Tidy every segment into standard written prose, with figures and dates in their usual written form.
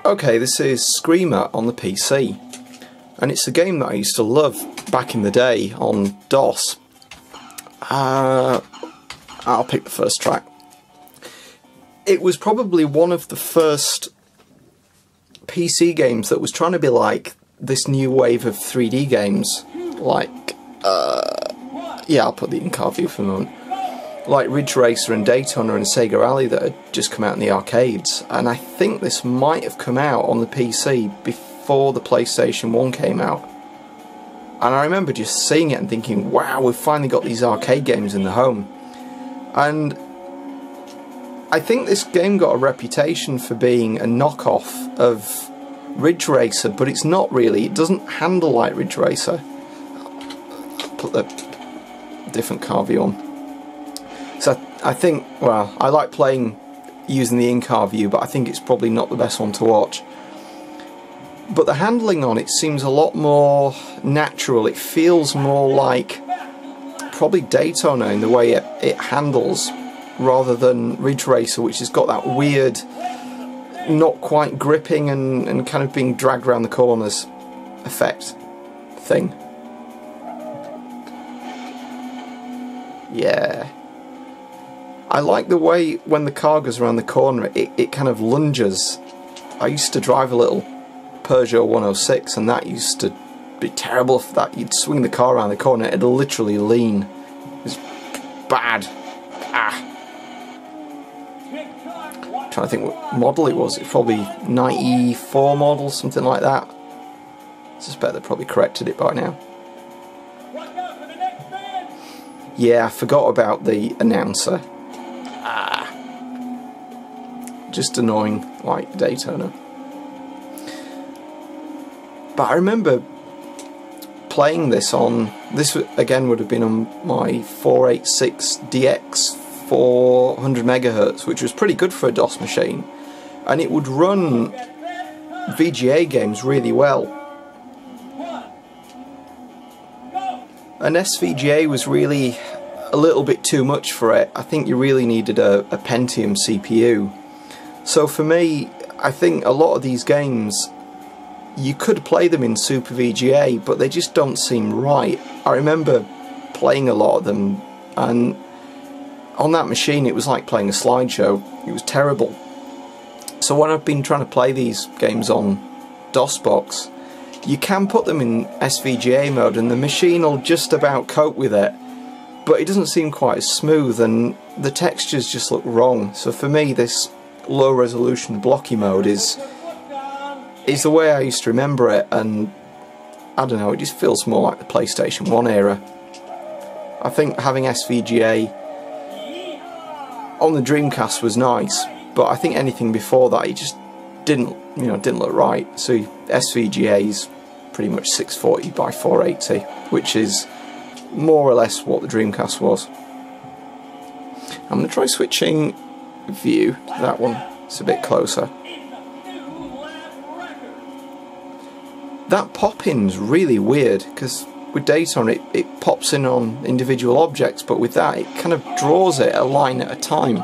Okay, this is Screamer on the PC, and it's a game that I used to love back in the day on DOS. I'll pick the first track. It was probably one of the first PC games that was trying to be like this new wave of 3D games, like, yeah, I'll put the in-car view for a moment. Like Ridge Racer and Daytona and Sega Rally that had just come out in the arcades, and I think this might have come out on the PC before the PlayStation 1 came out. And I remember just seeing it and thinking, wow, we've finally got these arcade games in the home. And I think this game got a reputation for being a knockoff of Ridge Racer, but it's not really. It doesn't handle like Ridge Racer. I'll put the different car view on. So I think, well, I like playing using the in-car view, but I think it's probably not the best one to watch. But the handling on it seems a lot more natural. It feels more like probably Daytona in the way it handles, rather than Ridge Racer, which has got that weird, not quite gripping and kind of being dragged around the corners effect thing. Yeah. I like the way when the car goes around the corner, it kind of lunges. I used to drive a little Peugeot 106, and that used to be terrible for that. You'd swing the car around the corner, it'd literally lean. It was bad. I'm trying to think what model it was. It's probably 94 model, something like that. I suspect they probably corrected it by now. Yeah, I forgot about the announcer. Just annoying, like Daytona. But I remember playing this on, this again would have been on my 486 DX 400 MHz, which was pretty good for a DOS machine, and it would run VGA games really well. And SVGA was really a little bit too much for it. I think you really needed a Pentium CPU. So for me, I think a lot of these games, you could play them in Super VGA, but they just don't seem right. I remember playing a lot of them, and on that machine it was like playing a slideshow. It was terrible. So when I've been trying to play these games on DOSBox, you can put them in SVGA mode and the machine will just about cope with it, but it doesn't seem quite as smooth and the textures just look wrong. So for me, this low resolution blocky mode is the way I used to remember it, and I don't know, it just feels more like the PlayStation 1 era. I think having SVGA on the Dreamcast was nice, but I think anything before that, it just didn't look right. So SVGA is pretty much 640 by 480, which is more or less what the Dreamcast was. I'm going to try switching view to that one. It's a bit closer. That pop-in's really weird, because with Daytona it pops in on individual objects, but with that it kind of draws it a line at a time.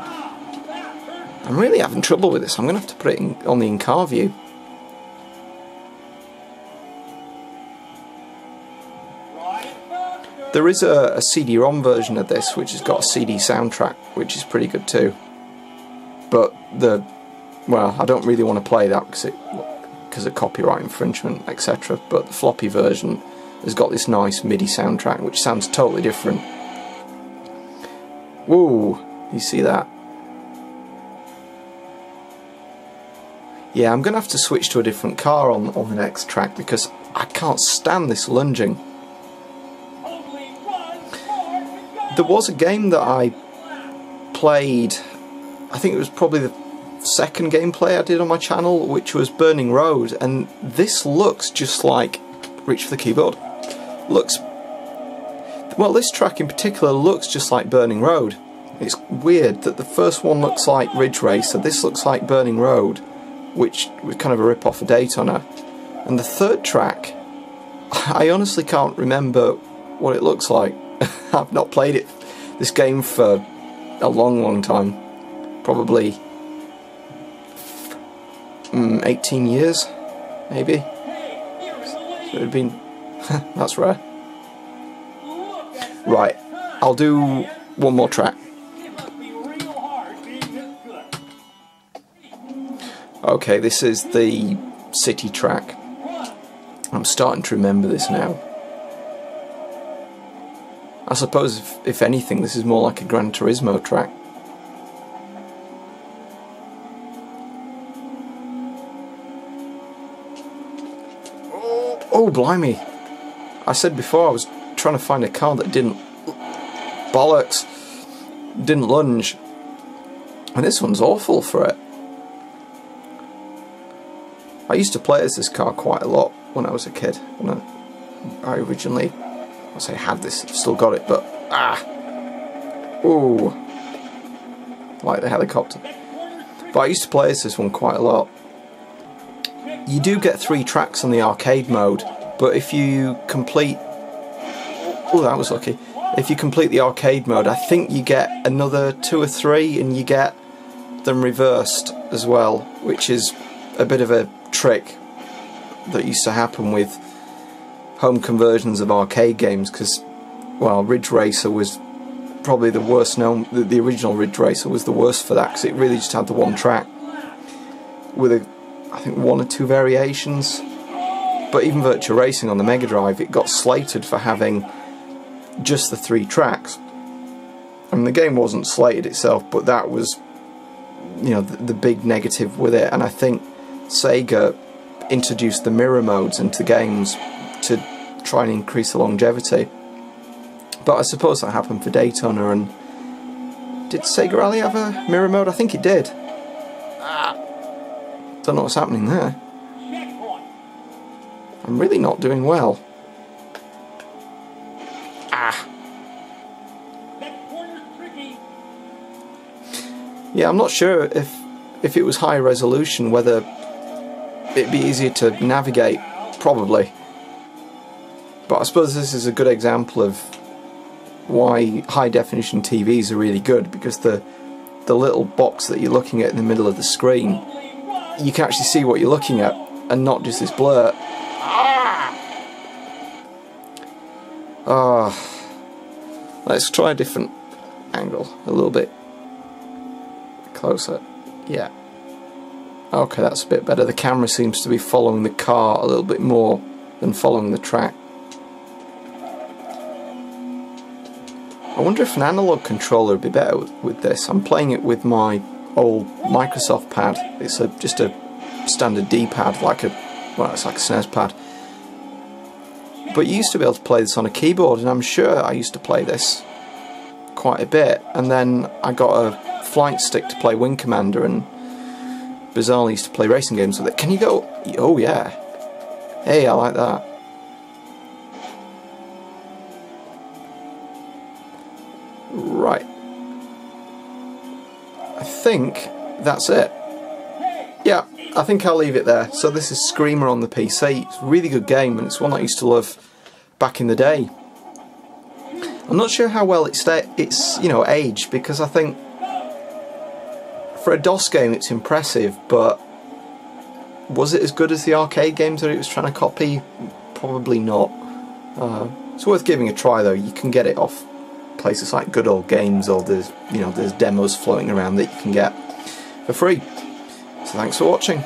I'm really having trouble with this. I'm going to have to put it on the in-car view. There is a CD-ROM version of this which has got a CD soundtrack, which is pretty good too. But well, I don't really want to play that because of copyright infringement, etc. But the floppy version has got this nice MIDI soundtrack which sounds totally different. Whoa, you see that? Yeah, I'm going to have to switch to a different car on the next track because I can't stand this lunging. There was a game that I played, I think it was probably the second gameplay I did on my channel, which was Burning Road, and this looks just like, reach for the keyboard, well, this track in particular looks just like Burning Road. It's weird that the first one looks like Ridge Racer, this looks like Burning Road, which was kind of a rip-off of Daytona, and the third track, I honestly can't remember what it looks like. I've not played this game for a long time, probably 18 years, maybe. So it would have been... that's rare. Right, I'll do one more track. Okay, this is the city track. I'm starting to remember this now. I suppose, if anything, this is more like a Gran Turismo track. Oh, blimey. I said before I was trying to find a car that didn't... bollocks! Didn't lunge. And this one's awful for it. I used to play as this car quite a lot when I was a kid. When I originally... I say had this, I've still got it, but... Ooh. Like the helicopter. But I used to play as this one quite a lot. You do get 3 tracks on the arcade mode, but if you complete... Oh, that was lucky. If you complete the arcade mode, I think you get another 2 or 3, and you get them reversed as well, which is a bit of a trick that used to happen with home conversions of arcade games, because, well, Ridge Racer was probably the worst known. The original Ridge Racer was the worst for that, because it really just had the 1 track with I think 1 or 2 variations. But even Virtua Racing on the Mega Drive, it got slated for having just the 3 tracks. I mean, the game wasn't slated itself, but that was, you know, the big negative with it. And I think Sega introduced the mirror modes into games to try and increase the longevity. But I suppose that happened for Daytona. And did Sega Rally have a mirror mode? I think it did. Don't know what's happening there. I'm really not doing well. Yeah, I'm not sure if it was high resolution, whether it'd be easier to navigate. Probably. But I suppose this is a good example of why high definition TVs are really good, because the little box that you're looking at in the middle of the screen, you can actually see what you're looking at and not just this blur. Let's try a different angle, a little bit closer. Yeah. Okay, that's a bit better. The camera seems to be following the car a little bit more than following the track. I wonder if an analog controller would be better with this. I'm playing it with my old Microsoft pad. It's just a standard D-pad, it's like a SNES pad. But you used to be able to play this on a keyboard, and I'm sure I used to play this quite a bit. And then I got a flight stick to play Wing Commander, and bizarrely used to play racing games with it. Can you go? Oh yeah. Hey, I like that. Right. I think that's it. Yeah, I think I'll leave it there. So this is Screamer on the PC. It's a really good game, and it's one I used to love back in the day. I'm not sure how well it's aged, because I think for a DOS game it's impressive, but was it as good as the arcade games that it was trying to copy? Probably not. It's worth giving a try though. You can get it off places like Good Old Games, or there's demos floating around that you can get for free. So thanks for watching.